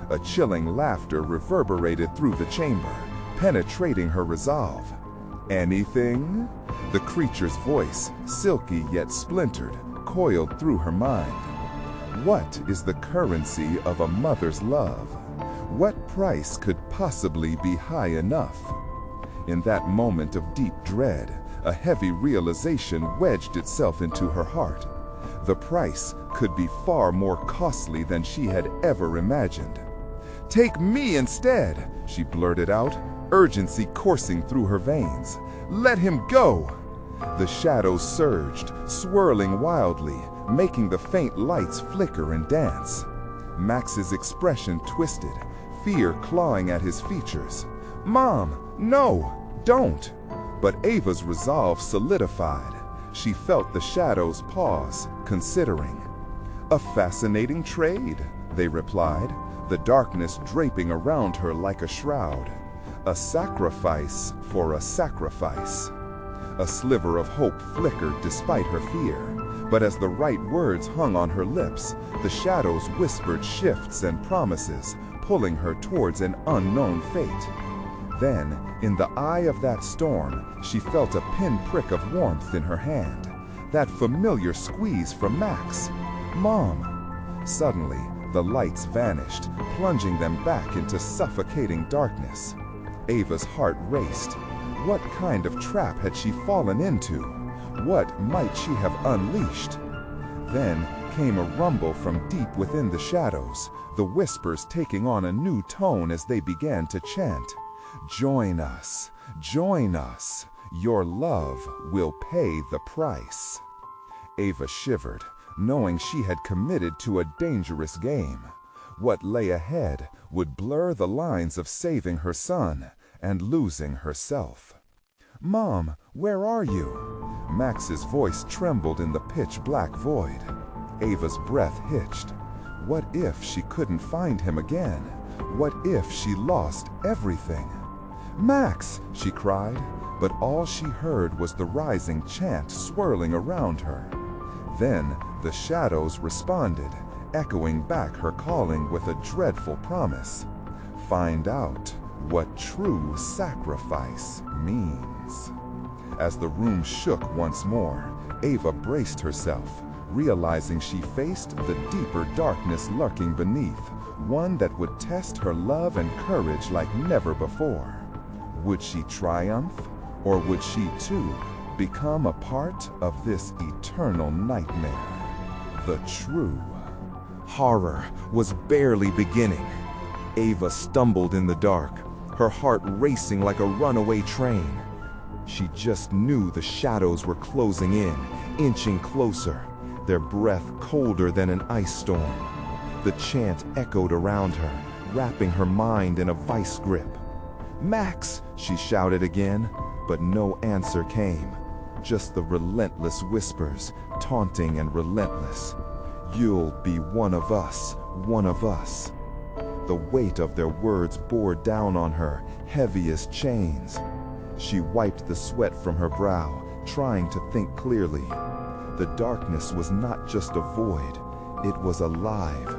A: A chilling laughter reverberated through the chamber, penetrating her resolve. "Anything?" The creature's voice, silky yet splintered, coiled through her mind. What is the currency of a mother's love? What price could possibly be high enough? In that moment of deep dread, a heavy realization wedged itself into her heart. The price could be far more costly than she had ever imagined. "Take me instead," she blurted out, urgency coursing through her veins. "Let him go!" The shadows surged, swirling wildly, making the faint lights flicker and dance. Max's expression twisted, fear clawing at his features. "Mom, no, don't!" But Ava's resolve solidified. She felt the shadows pause, considering. "A fascinating trade," they replied, the darkness draping around her like a shroud. "A sacrifice for a sacrifice." A sliver of hope flickered despite her fear, but as the right words hung on her lips, the shadows whispered shifts and promises, pulling her towards an unknown fate. Then, in the eye of that storm, she felt a pinprick of warmth in her hand, that familiar squeeze from Max. "Mom!" Suddenly, the lights vanished, plunging them back into suffocating darkness. Ava's heart raced.
B: What kind of trap had she fallen into? What might she have unleashed? Then came a rumble from deep within the shadows, the whispers taking on a new tone as they began to chant, "Join us, join us. Your love will pay the price." Ava shivered, knowing she had committed to a dangerous game. What lay ahead would blur the lines of saving her son and losing herself. "Mom, where are you?" Max's voice trembled in the pitch-black void. Ava's breath hitched. What if she couldn't find him again? What if she lost everything? "Max!" she cried, but all she heard was the rising chant swirling around her. Then the shadows responded, echoing back her calling with a dreadful promise. Find out what true sacrifice means. As the room shook once more, Ava braced herself, realizing she faced the deeper darkness lurking beneath, one that would test her love and courage like never before. Would she triumph, or would she too become a part of this eternal nightmare? The true horror was barely beginning. Ava stumbled in the dark, her heart racing like a runaway train. She just knew the shadows were closing in, inching closer, their breath colder than an ice storm. The chant echoed around her, wrapping her mind in a vice grip. "Max!" she shouted again, but no answer came. Just the relentless whispers, taunting and relentless. "You'll be one of us, one of us." The weight of their words bore down on her, heavy as chains. She wiped the sweat from her brow, trying to think clearly. The darkness was not just a void, it was alive.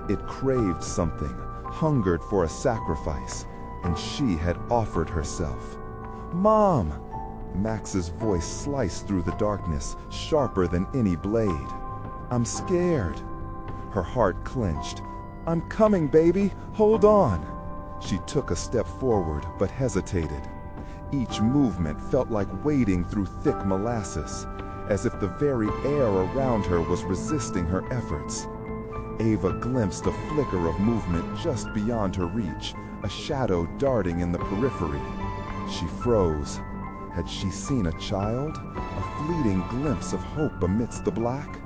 B: It craved something, hungered for a sacrifice, and she had offered herself. "Mom!" Max's voice sliced through the darkness, sharper than any blade. "I'm scared." Her heart clenched. "I'm coming, baby. Hold on." She took a step forward, but hesitated. Each movement felt like wading through thick molasses, as if the very air around her was resisting her efforts. Ava glimpsed a flicker of movement just beyond her reach, a shadow darting in the periphery. She froze. Had she seen a child? A fleeting glimpse of hope amidst the black?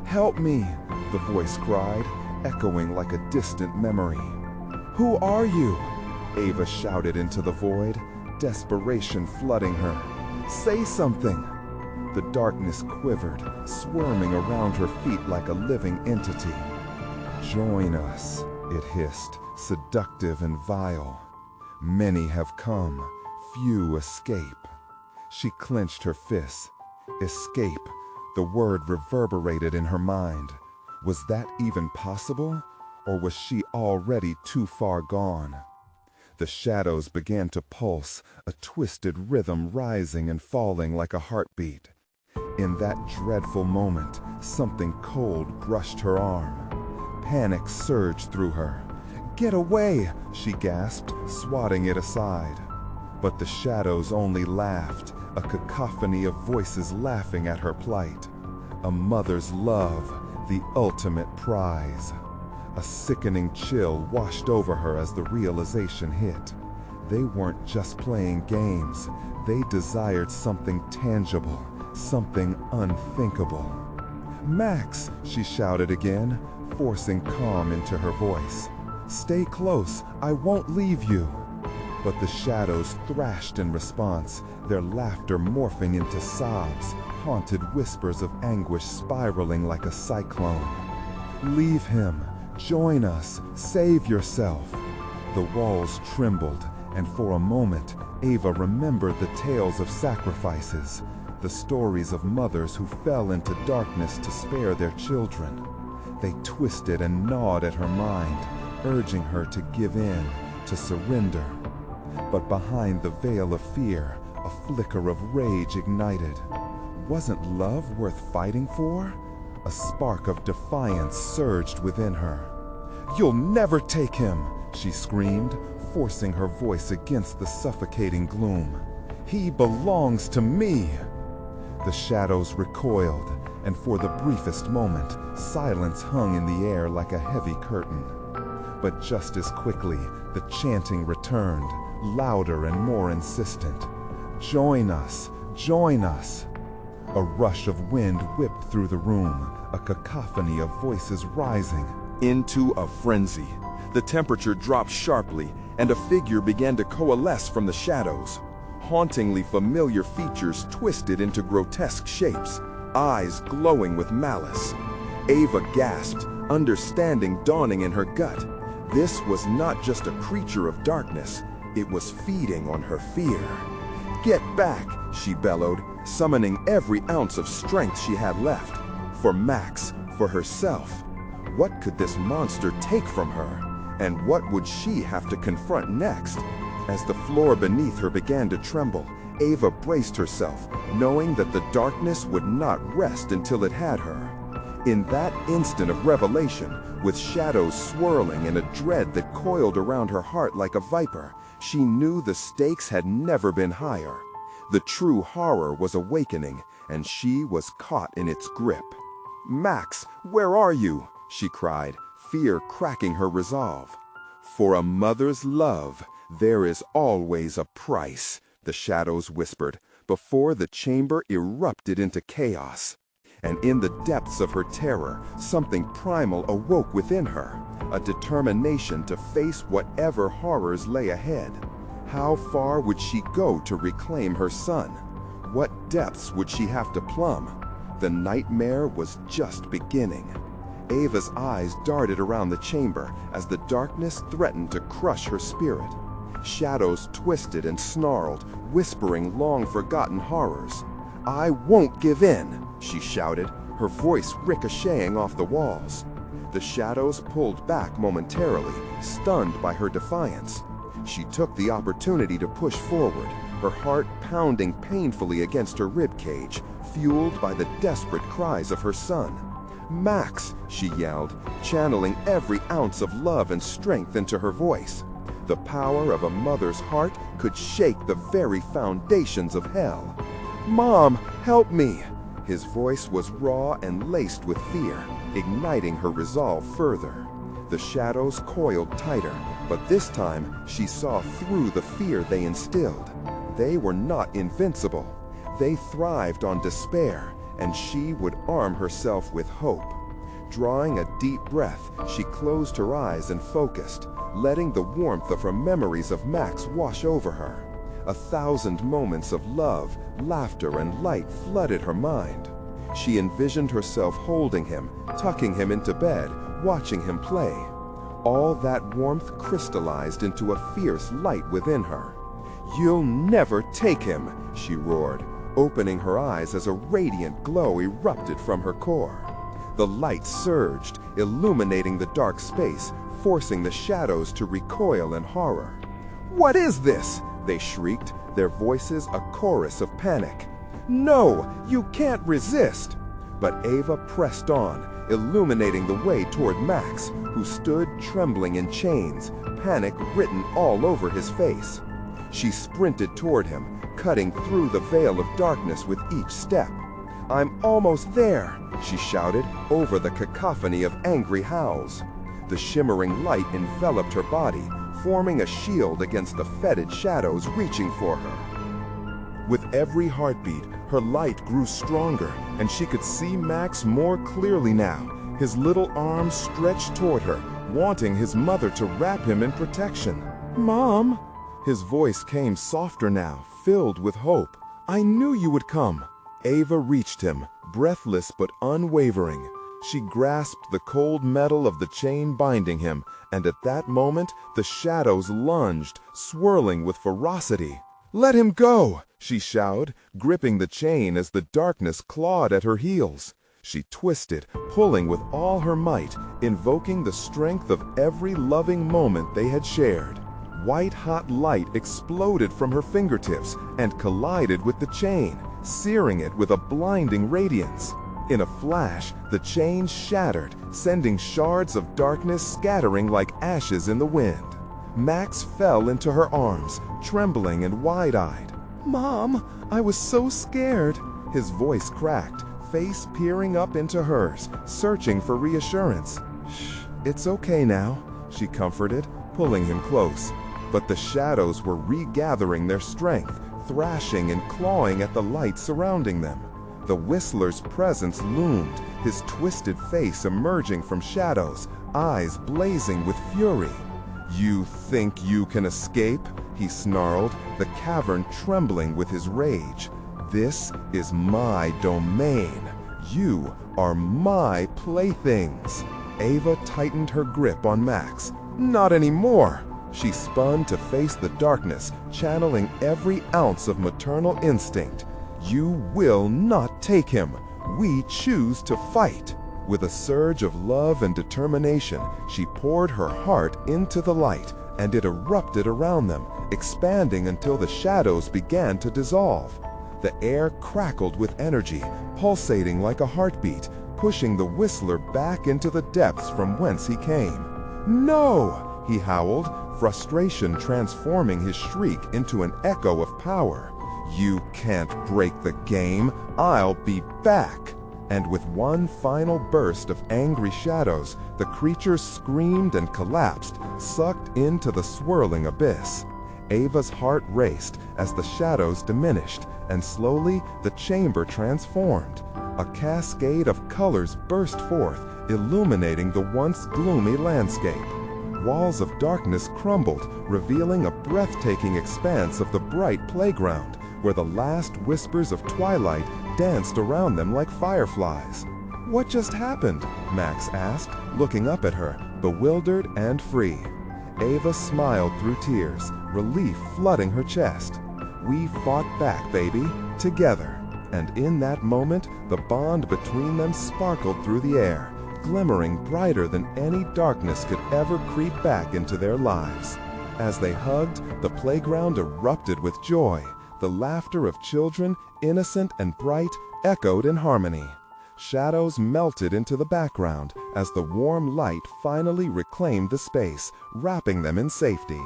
B: "Help me!" the voice cried, echoing like a distant memory. "Who are you?" Ava shouted into the void, desperation flooding her. "Say something!" The darkness quivered, squirming around her feet like a living entity. "Join us," it hissed, seductive and vile. "Many have come, few escape." She clenched her fists. Escape. The word reverberated in her mind. Was that even possible? Or was she already too far gone? The shadows began to pulse, a twisted rhythm rising and falling like a heartbeat. In that dreadful moment, something cold brushed her arm. Panic surged through her. "Get away!" she gasped, swatting it aside. But the shadows only laughed, a cacophony of voices laughing at her plight. A mother's love, the ultimate prize. A sickening chill washed over her as the realization hit. They weren't just playing games. They desired something tangible, something unthinkable. "Max!" she shouted again, forcing calm into her voice. "Stay close, I won't leave you." But the shadows thrashed in response, their laughter morphing into sobs, haunted whispers of anguish spiraling like a cyclone. "Leave him! Join us! Save yourself!" The walls trembled, and for a moment, Ava remembered the tales of sacrifices, the stories of mothers who fell into darkness to spare their children. They twisted and gnawed at her mind, urging her to give in, to surrender. But behind the veil of fear, a flicker of rage ignited. Wasn't love worth fighting for? A spark of defiance surged within her. "You'll never take him!" she screamed, forcing her voice against the suffocating gloom. He belongs to me. The shadows recoiled, and for the briefest moment, silence hung in the air like a heavy curtain. But just as quickly, the chanting returned, louder and more insistent. Join us, join us. A rush of wind whipped through the room, a cacophony of voices rising.
A: Into a frenzy. The temperature dropped sharply, and a figure began to coalesce from the shadows. Hauntingly familiar features twisted into grotesque shapes, eyes glowing with malice. Ava gasped, understanding dawning in her gut. This was not just a creature of darkness, it was feeding on her fear. "Get back," she bellowed, summoning every ounce of strength she had left. For Max, for herself. What could this monster take from her? And what would she have to confront next? As the floor beneath her began to tremble, Ava braced herself, knowing that the darkness would not rest until it had her. In that instant of revelation, with shadows swirling and a dread that coiled around her heart like a viper, she knew the stakes had never been higher. The true horror was awakening, and she was caught in its grip. "Max, where are you?" she cried, fear cracking her resolve. "For a mother's love, there is always a price," the shadows whispered, before the chamber erupted into chaos. And in the depths of her terror, something primal awoke within her, a determination to face whatever horrors lay ahead. How far would she go to reclaim her son? What depths would she have to plumb? The nightmare was just beginning. Ava's eyes darted around the chamber as the darkness threatened to crush her spirit. Shadows twisted and snarled, whispering long-forgotten horrors. "I won't give in," she shouted, her voice ricocheting off the walls. The shadows pulled back momentarily, stunned by her defiance. She took the opportunity to push forward, her heart pounding painfully against her ribcage, fueled by the desperate cries of her son. "Max," she yelled, channeling every ounce of love and strength into her voice. The power of a mother's heart could shake the very foundations of hell. "Mom, help me!" His voice was raw and laced with fear, igniting her resolve further. The shadows coiled tighter, but this time she saw through the fear they instilled. They were not invincible. They thrived on despair, and she would arm herself with hope. Drawing a deep breath, she closed her eyes and focused, letting the warmth of her memories of Max wash over her. 1,000 moments of love, laughter, and light flooded her mind. She envisioned herself holding him, tucking him into bed, watching him play. All that warmth crystallized into a fierce light within her. "You'll never take him," she roared, opening her eyes as a radiant glow erupted from her core. The light surged, illuminating the dark space, forcing the shadows to recoil in horror. "What is this?" they shrieked, their voices a chorus of panic. "No, you can't resist!" But Ava pressed on, illuminating the way toward Max, who stood trembling in chains, panic written all over his face. She sprinted toward him, cutting through the veil of darkness with each step. "I'm almost there," she shouted over the cacophony of angry howls. The shimmering light enveloped her body, forming a shield against the fetid shadows reaching for her. With every heartbeat, her light grew stronger, and she could see Max more clearly now, his little arms stretched toward her, wanting his mother to wrap him in protection. "Mom!" His voice came softer now, filled with hope. "I knew you would come." Ava reached him, breathless but unwavering. She grasped the cold metal of the chain binding him, and at that moment, the shadows lunged, swirling with ferocity. "Let him go!" she shouted, gripping the chain as the darkness clawed at her heels. She twisted, pulling with all her might, invoking the strength of every loving moment they had shared. White-hot light exploded from her fingertips and collided with the chain, searing it with a blinding radiance. In a flash, the chain shattered, sending shards of darkness scattering like ashes in the wind. Max fell into her arms, trembling and wide-eyed.
B: "Mom, I was so scared." His voice cracked, face peering up into hers, searching for reassurance. "Shh, it's okay now," she comforted, pulling him close. But the shadows were regathering their strength, thrashing and clawing at the light surrounding them. The Whistler's presence loomed, his twisted face emerging from shadows, eyes blazing with fury. "You think you can escape?" he snarled, the cavern trembling with his rage. "This is my domain. You are my playthings." Ava tightened her grip on Max. "Not anymore!" She spun to face the darkness, channeling every ounce of maternal instinct. "You will not take him. We choose to fight." With a surge of love and determination, she poured her heart into the light, and it erupted around them, expanding until the shadows began to dissolve. The air crackled with energy, pulsating like a heartbeat, pushing the Whistler back into the depths from whence he came. "No!" he howled, frustration transforming his shriek into an echo of power. "You can't break the game. I'll be back." And with one final burst of angry shadows, the creature screamed and collapsed, sucked into the swirling abyss. Ava's heart raced as the shadows diminished, and slowly the chamber transformed. A cascade of colors burst forth, illuminating the once gloomy landscape. Walls of darkness crumbled, revealing a breathtaking expanse of the bright playground, where the last whispers of twilight danced around them like fireflies. "What just happened?" Max asked, looking up at her, bewildered and free. Ava smiled through tears, relief flooding her chest. "We fought back, baby, together." And in that moment, the bond between them sparkled through the air, glimmering brighter than any darkness could ever creep back into their lives. As they hugged, the playground erupted with joy. The laughter of children, innocent and bright, echoed in harmony. Shadows melted into the background as the warm light finally reclaimed the space, wrapping them in safety.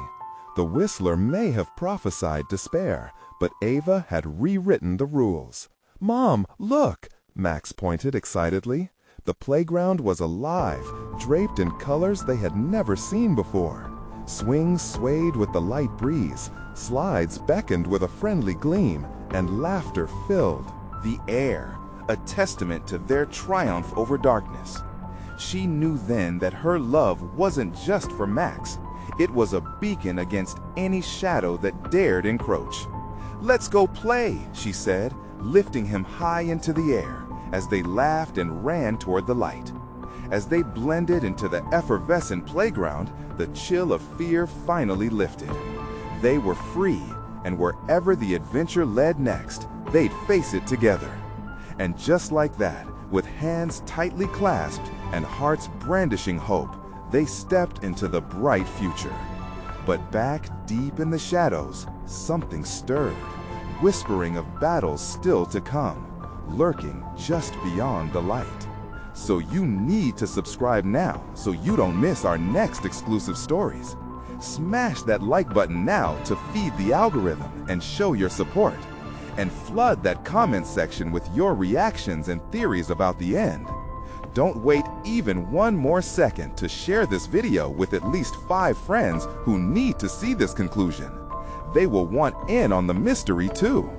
B: The Whistler may have prophesied despair, but Ava had rewritten the rules. "Mom, look!" Max pointed excitedly. The playground was alive, draped in colors they had never seen before. Swings swayed with the light breeze, slides beckoned with a friendly gleam, and laughter filled the air, a testament to their triumph over darkness. She knew then that her love wasn't just for Max. It was a beacon against any shadow that dared encroach. "Let's go play," she said, lifting him high into the air as they laughed and ran toward the light. As they blended into the effervescent playground, the chill of fear finally lifted. They were free, and wherever the adventure led next, they'd face it together. And just like that, with hands tightly clasped and hearts brandishing hope, they stepped into the bright future. But back deep in the shadows, something stirred, whispering of battles still to come, lurking just beyond the light. So you need to subscribe now so you don't miss our next exclusive stories. Smash that like button now to feed the algorithm and show your support. And flood that comment section with your reactions and theories about the end. Don't wait even one more second to share this video with at least 5 friends who need to see this conclusion. They will want in on the mystery too.